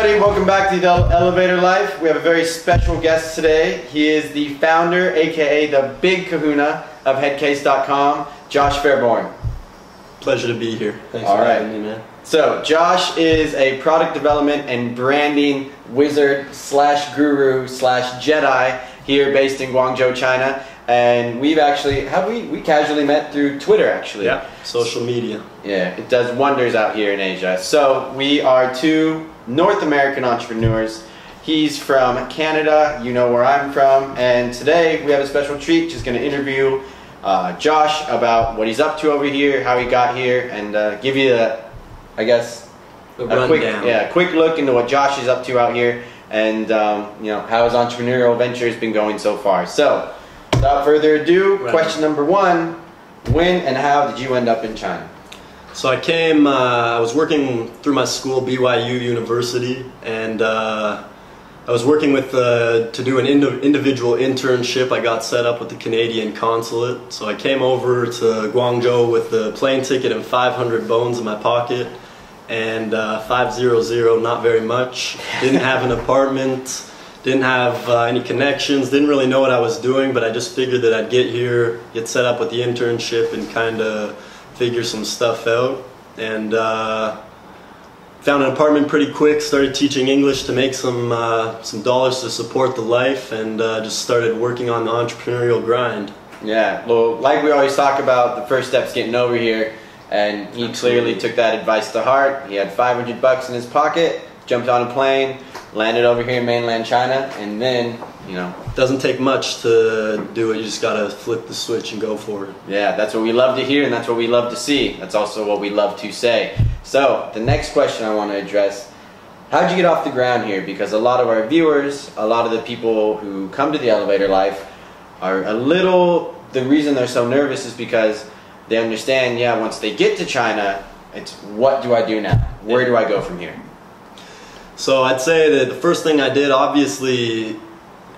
everybody, welcome back to the Elevator Life. We have a very special guest today. He is the founder, aka the big kahuna of Headcase.com, Josh Fairborn. Pleasure to be here. Thanks for having me, man. So Josh is a product development and branding wizard slash guru slash Jedi here based in Guangzhou, China. And we've actually, we casually met through Twitter actually. Yeah, social media. Yeah, it does wonders out here in Asia. So we are two North American entrepreneurs. He's from Canada, you know where I'm from, and today we have a special treat. Just going to interview Josh about what he's up to over here, how he got here, and give you a quick look into what Josh is up to out here, and you know, how his entrepreneurial venture has been going so far. So without further ado, question number one: when and how did you end up in China? So I came, I was working through my school, BYU University, and I was working with, to do an individual internship. I got set up with the Canadian consulate. So I came over to Guangzhou with the plane ticket and 500 bones in my pocket, and 500, not very much. Didn't have an apartment, didn't have any connections, didn't really know what I was doing, but I just figured that I'd get here, get set up with the internship, and kind of figure some stuff out, and found an apartment pretty quick, started teaching English to make some dollars to support the life, and just started working on the entrepreneurial grind. Yeah, well, like we always talk about, the first step's getting over here, and he clearly took that advice to heart. He had 500 bucks in his pocket, jumped on a plane, landed over here in mainland China, and then, you know, it doesn't take much to do it. You just gotta flip the switch and go for it. Yeah, that's what we love to hear, and that's what we love to see. That's also what we love to say. So the next question I want to address: how'd you get off the ground here? Because a lot of our viewers, a lot of the people who come to the Elevator Life are the reason they're so nervous is because they understand, yeah, once they get to China, it's what do I do now? Where do I go from here? So I'd say that the first thing I did, obviously,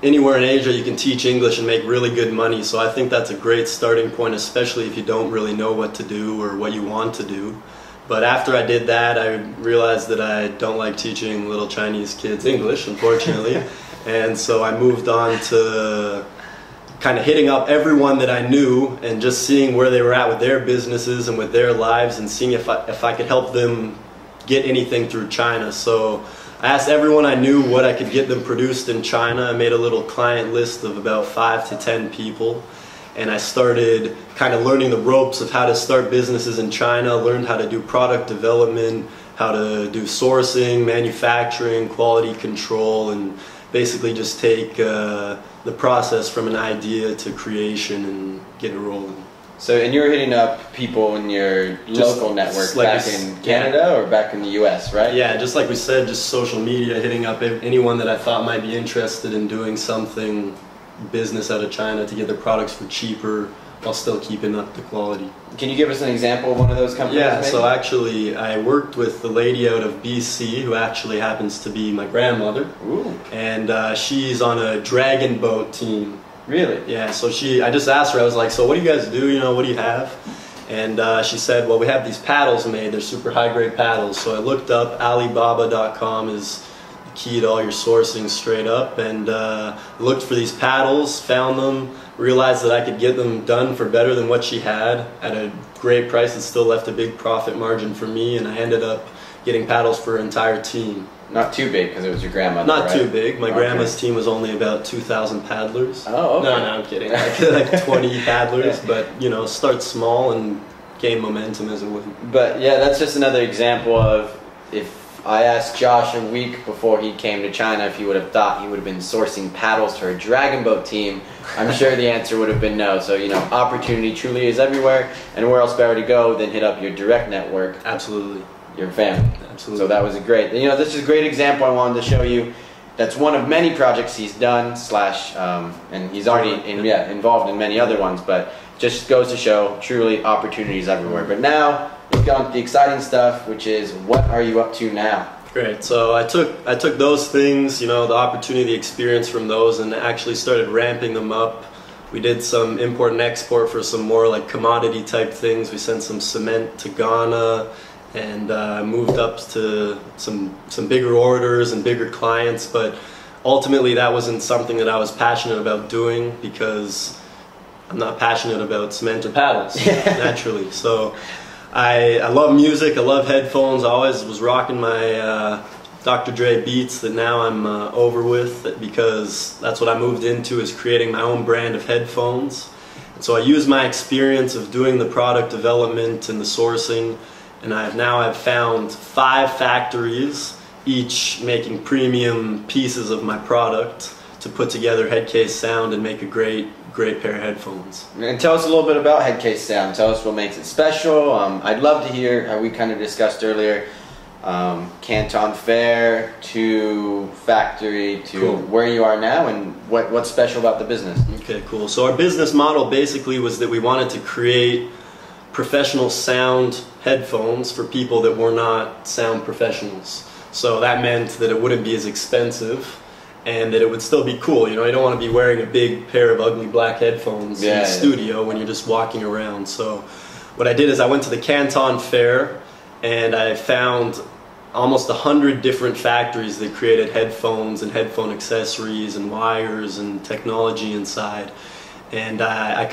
anywhere in Asia you can teach English and make really good money, so I think that's a great starting point, especially if you don't really know what to do or what you want to do. But after I did that, I realized that I don't like teaching little Chinese kids English, unfortunately. And so I moved on to kind of hitting up everyone that I knew and just seeing where they were at with their businesses and with their lives, and seeing if I could help them get anything through China. So I asked everyone I knew what I could get them produced in China. I made a little client list of about 5 to 10 people, and I started kind of learning the ropes of how to start businesses in China, learned how to do product development, how to do sourcing, manufacturing, quality control, and basically just take the process from an idea to creation and get it rolling. So, and you're hitting up people in your local network back in Canada or back in the US, right? Yeah, just like we said, just social media, hitting up anyone that I thought might be interested in doing something business out of China to get their products for cheaper while still keeping up the quality. Can you give us an example of one of those companies? Yeah, maybe? So actually I worked with the lady out of BC who actually happens to be my grandmother. Ooh. And she's on a dragon boat team. Really? Yeah, so I just asked her, I was like, so what do you guys do, you know, what do you have? And she said, well, we have these paddles made, they're super high grade paddles. So I looked up Alibaba.com is the key to all your sourcing straight up, and looked for these paddles, found them, realized that I could get them done for better than what she had at a great price. It still left a big profit margin for me, and I ended up getting paddles for her entire team. Not too big, because it was your grandmother, Not right? too big. My grandma's team was only about 2,000 paddlers. Oh, okay. No, I'm kidding. Like 20 paddlers, but you know, start small and gain momentum as it would. But yeah, that's just another example of, if I asked Josh a week before he came to China if he would have thought he would have been sourcing paddles for a dragon boat team, I'm sure the answer would have been no. So, you know, opportunity truly is everywhere, and where else better to go than hit up your direct network? Absolutely. Your family. Absolutely. So that was a great, you know, this is a great example I wanted to show you. That's one of many projects he's done, and he's already involved in many other ones, but just goes to show truly opportunities everywhere. But now let's get on to the exciting stuff, which is, what are you up to now? Great. So I took those things, you know, the opportunity, the experience from those, and actually started ramping them up. We did some import and export for some more like commodity type things. We sent some cement to Ghana, and moved up to some bigger orders and bigger clients, but ultimately that wasn't something that I was passionate about doing because I'm not passionate about cement or paddles, naturally. So I love music, I love headphones. I always was rocking my Dr. Dre beats that now I'm over with, because that's what I moved into, is creating my own brand of headphones. And so I use my experience of doing the product development and the sourcing, and I've found 5 factories, each making premium pieces of my product to put together Headcase sound and make a great pair of headphones. And tell us a little bit about Headcase sound. Tell us what makes it special. I'd love to hear how we kind of discussed earlier, Canton Fair to factory to cool. where you are now, and what's special about the business. Okay, cool. So our business model basically was that we wanted to create professional sound headphones for people that were not sound professionals. So that meant that it wouldn't be as expensive and that it would still be cool. You know, you don't want to be wearing a big pair of ugly black headphones in the studio when you're just walking around. So what I did is I went to the Canton Fair and I found almost 100 different factories that created headphones and headphone accessories and wires and technology inside. And I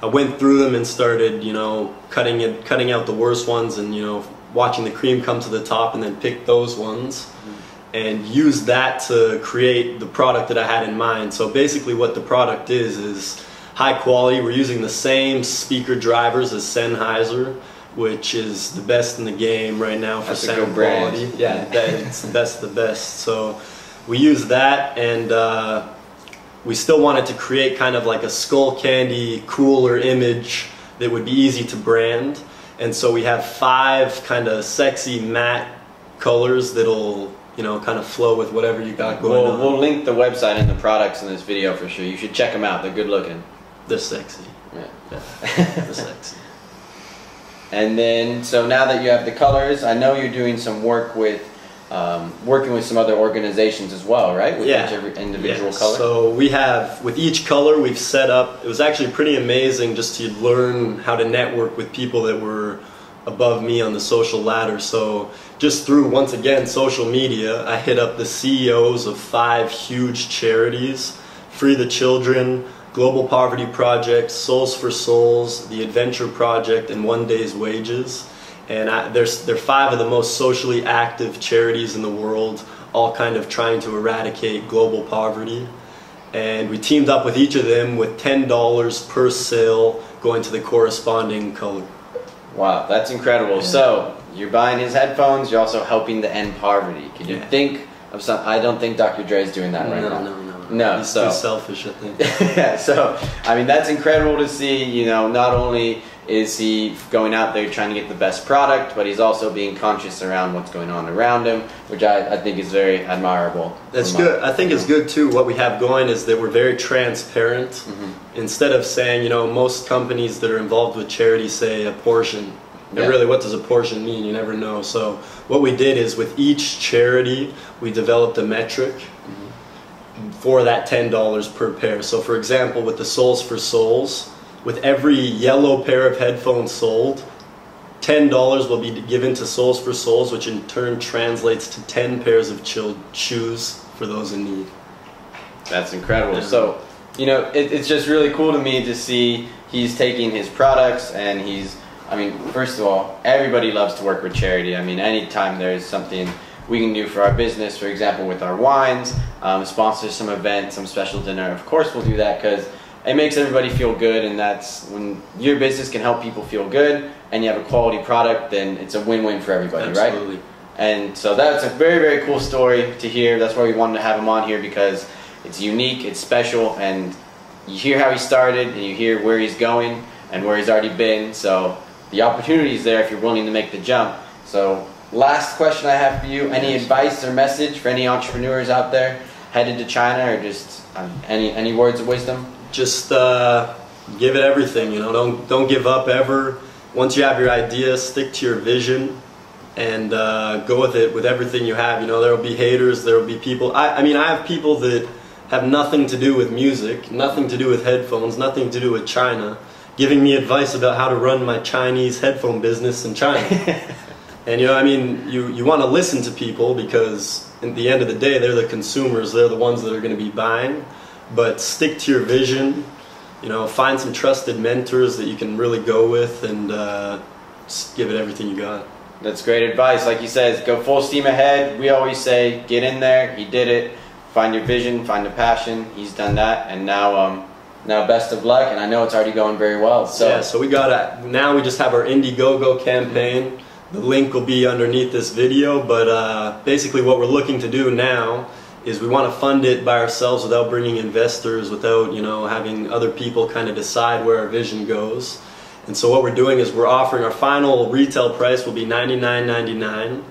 went through them and started, you know, cutting out the worst ones, and, you know, watching the cream come to the top, and then pick those ones and use that to create the product that I had in mind. So basically what the product is high quality. We're using the same speaker drivers as Sennheiser, which is the best in the game right now for sound quality. Yeah, it's the best of the best. So we use that, and we still wanted to create kind of like a skull candy, cooler image that would be easy to brand. And so we have 5 kind of sexy matte colors that'll, you know, kind of flow with whatever you got going on. We'll link the website and the products in this video for sure. You should check them out. They're good looking. They're sexy. Yeah. They're sexy. And then, so now that you have the colors, I know you're doing some work with, working with some other organizations as well, right? With each individual color? So we have, with each color we've set up, it was actually pretty amazing just to learn how to network with people that were above me on the social ladder. So just through, once again, social media, I hit up the CEOs of 5 huge charities: Free the Children, Global Poverty Project, Souls for Souls, the Adventure Project, and One Day's Wages. And they're 5 of the most socially active charities in the world, all kind of trying to eradicate global poverty. And we teamed up with each of them with $10 per sale going to the corresponding color. Wow, that's incredible. Yeah. So you're buying his headphones, you're also helping to end poverty. Can you think of some? I don't think Dr. Dre is doing that right now. No, he's so too selfish, I think. Yeah, so I mean, that's incredible to see. You know, not only is he going out there trying to get the best product, but he's also being conscious around what's going on around him, which I think is very admirable. That's good. I think it's good too. What we have going is that we're very transparent. Instead of saying, you know, most companies that are involved with charity say a portion. And really, what does a portion mean? You never know. So what we did is, with each charity, we developed a metric for that $10 per pair. So for example, with the Souls for Souls, with every yellow pair of headphones sold, $10 will be given to Souls for Souls, which in turn translates to 10 pairs of shoes for those in need. That's incredible. Yeah. So, you know, it's just really cool to me to see he's taking his products and he's, I mean, first of all, everybody loves to work with charity. I mean, anytime there's something we can do for our business, for example, with our wines, sponsor some event, some special dinner, of course we'll do that, because it makes everybody feel good, and that's when your business can help people feel good and you have a quality product, then it's a win-win for everybody. Absolutely. Right? And so that's a very, very cool story to hear. That's why we wanted to have him on here, because it's unique, it's special, and you hear how he started and you hear where he's going and where he's already been. So the opportunity is there if you're willing to make the jump. So last question I have for you, any advice or message for any entrepreneurs out there headed to China, or just any words of wisdom? Just give it everything, you know, don't give up ever. Once you have your idea, stick to your vision and go with it with everything you have. You know, there will be haters, there will be people. I mean, I have people that have nothing to do with music, nothing to do with headphones, nothing to do with China, giving me advice about how to run my Chinese headphone business in China. And I mean, you want to listen to people because at the end of the day, they're the consumers. They're the ones that are going to be buying. But stick to your vision. Find some trusted mentors that you can really go with, and just give it everything you got. That's great advice. Like he says, go full steam ahead. We always say, get in there. He did it. Find your vision, find the passion. He's done that, and now best of luck. And I know it's already going very well. So yeah, so now we just have our Indiegogo campaign. The link will be underneath this video, but basically what we're looking to do now is we want to fund it by ourselves without bringing investors, without having other people kind of decide where our vision goes. And so what we're doing is we're offering our final retail price will be $99.99,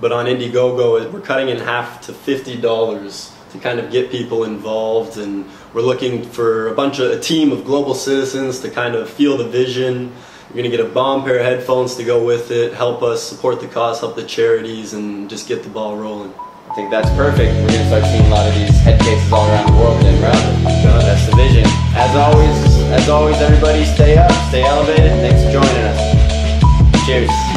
but on Indiegogo we're cutting in half to $50 to kind of get people involved, and we're looking for a team of global citizens to kind of feel the vision. You're going to get a bomb pair of headphones to go with it, help us support the cause, help the charities, and just get the ball rolling. I think that's perfect. We're going to start seeing a lot of these head cases all around the world then, right? That's the vision. As always, everybody stay up, stay elevated. Thanks for joining us. Cheers.